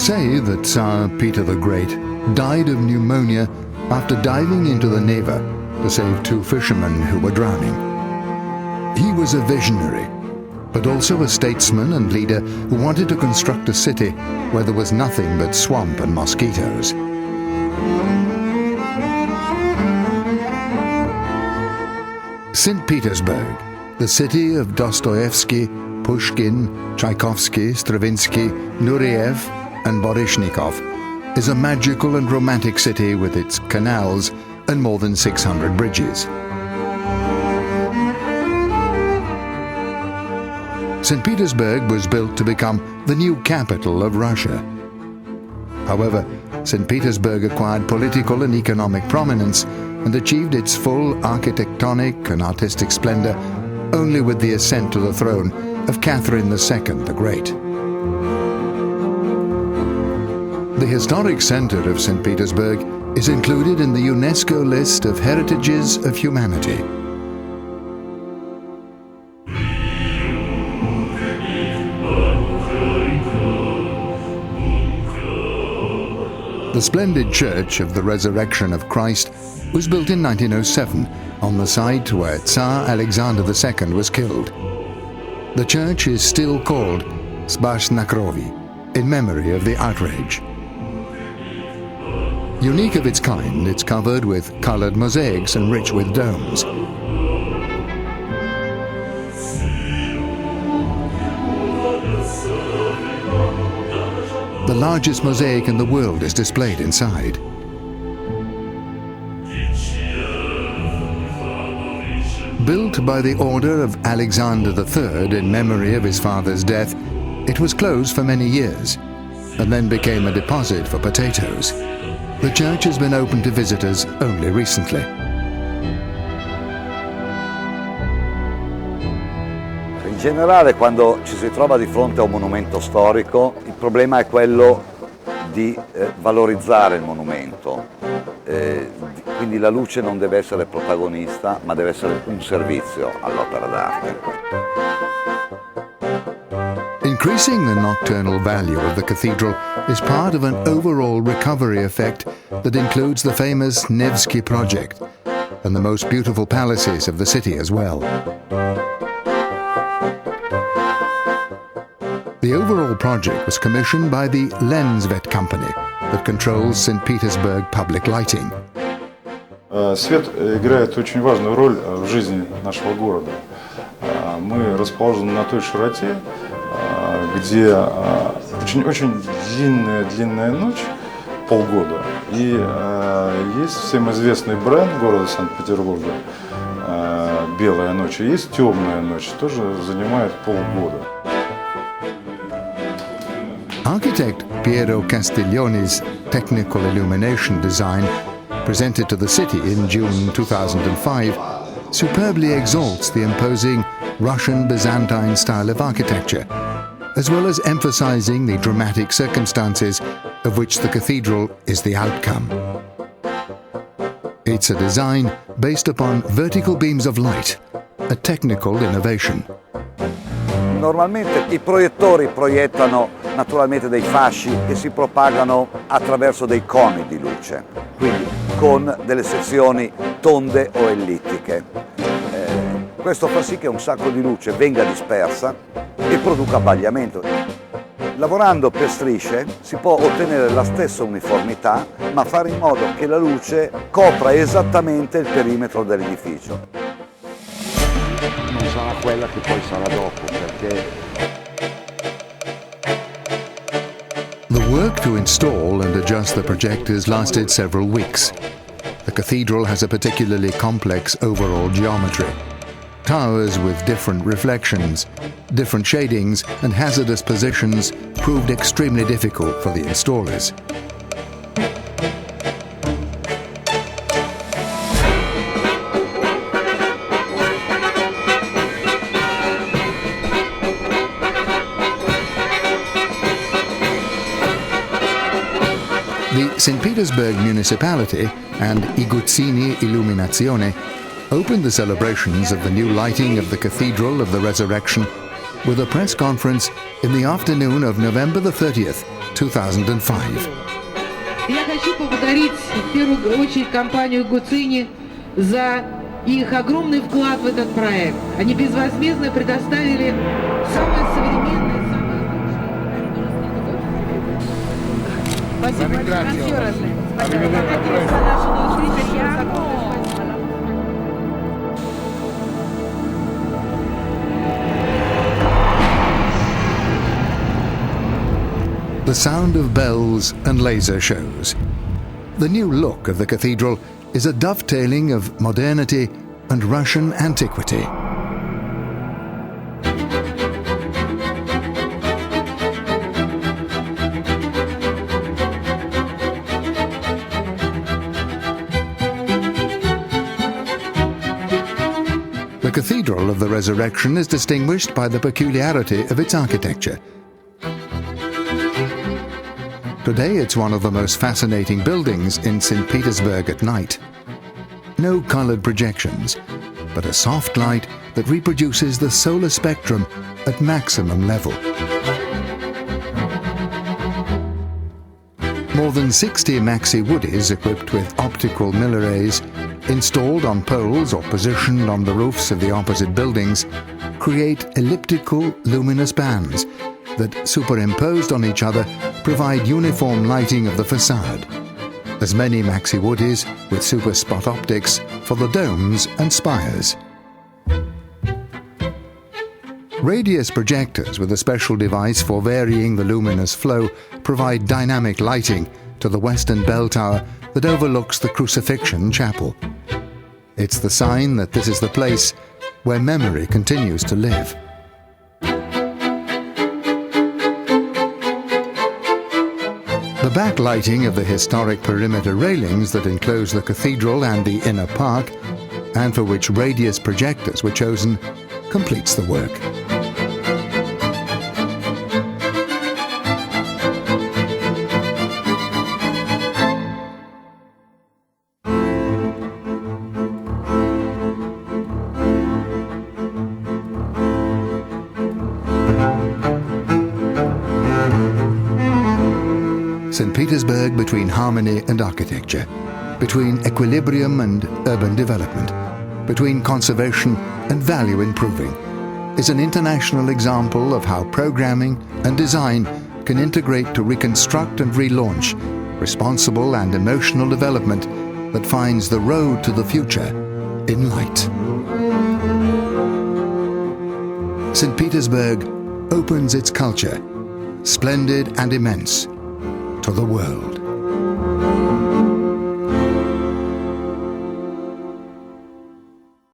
say that Tsar Peter the Great died of pneumonia after diving into the Neva to save two fishermen who were drowning. He was a visionary, but also a statesman and leader who wanted to construct a city where there was nothing but swamp and mosquitoes. St Petersburg, the city of Dostoevsky, Pushkin, Tchaikovsky, Stravinsky, Nureyev and Baryshnikov, is a magical and romantic city with its canals and more than 600 bridges. St Petersburg was built to become the new capital of Russia. However, St Petersburg acquired political and economic prominence and achieved its full architectonic and artistic splendor only with the ascent to the throne of Catherine II the Great. The historic center of St. Petersburg is included in the UNESCO list of Heritages of Humanity. The splendid Church of the Resurrection of Christ was built in 1907 on the site where Tsar Alexander II was killed. The church is still called Spás na Króvi, in memory of the outrage. Unique of its kind, it's covered with colored mosaics and rich with domes. The largest mosaic in the world is displayed inside. Built by the order of Alexander III in memory of his father's death, it was closed for many years and then became a deposit for potatoes. The church has been open to visitors only recently. In generale, quando ci si trova di fronte a un monumento storico, il problema è quello di valorizzare il monumento. Quindi la luce non deve essere protagonista, ma deve essere un servizio all'opera d'arte. Increasing the nocturnal value of the cathedral is part of an overall recovery effect that includes the famous Nevsky project and the most beautiful palaces of the city as well. The overall project was commissioned by the Lensvet company that controls St. Petersburg public lighting. Свет играет очень важную роль в жизни нашего города. Мы расположены на той широте, где очень длинная ночь, полгода. И есть всем известный бренд города Санкт-Петербурга, белая ночь, и есть темная ночь, тоже занимает полгода. Architect Piero Castiglione's technical illumination design, presented to the city in June 2005, superbly exalts the imposing Russian Byzantine style of architecture, as well as emphasizing the dramatic circumstances of which the cathedral is the outcome. It's a design based upon vertical beams of light, a technical innovation. Normalmente i proiettori proiettano naturalmente dei fasci che si propagano attraverso dei coni di luce, quindi con delle sezioni tonde o ellittiche. Questo fa sì che un sacco di luce venga dispersa e produca abbagliamento. Lavorando per strisce si può ottenere la stessa uniformità, ma fare in modo che la luce copra esattamente il perimetro dell'edificio. Non sarà quella che poi sarà dopo, perché The work to install and adjust the projectors lasted several weeks. The cathedral has a particularly complex overall geometry. Towers with different reflections, different shadings and hazardous positions proved extremely difficult for the installers. The St. Petersburg municipality and iGuzzini Illuminazione opened the celebrations of the new lighting of the Cathedral of the Resurrection with a press conference in the afternoon of November the 30th 2005. Я хочу поблагодарить в первую очередь компанию iGuzzini за их огромный вклад в этот проект. Они безвозмездно предоставили самое современное, самое The sound of bells and laser shows. The new look of the cathedral is a dovetailing of modernity and Russian antiquity. The Cathedral of the Resurrection is distinguished by the peculiarity of its architecture. Today it's one of the most fascinating buildings in St Petersburg at night. No coloured projections, but a soft light that reproduces the solar spectrum at maximum level. More than 60 maxi woodies equipped with optical mill arrays, installed on poles or positioned on the roofs of the opposite buildings, create elliptical luminous bands that, superimposed on each other, provide uniform lighting of the facade. As many maxi woodies with super spot optics for the domes and spires. Radius projectors with a special device for varying the luminous flow provide dynamic lighting to the western bell tower that overlooks the Crucifixion Chapel. It's the sign that this is the place where memory continues to live. The backlighting of the historic perimeter railings that enclose the cathedral and the inner park, and for which radius projectors were chosen, completes the work. St Petersburg between harmony and architecture, between equilibrium and urban development, between conservation and value improving, is an international example of how programming and design can integrate to reconstruct and relaunch responsible and emotional development that finds the road to the future in light. St Petersburg opens its culture, splendid and immense, to the world.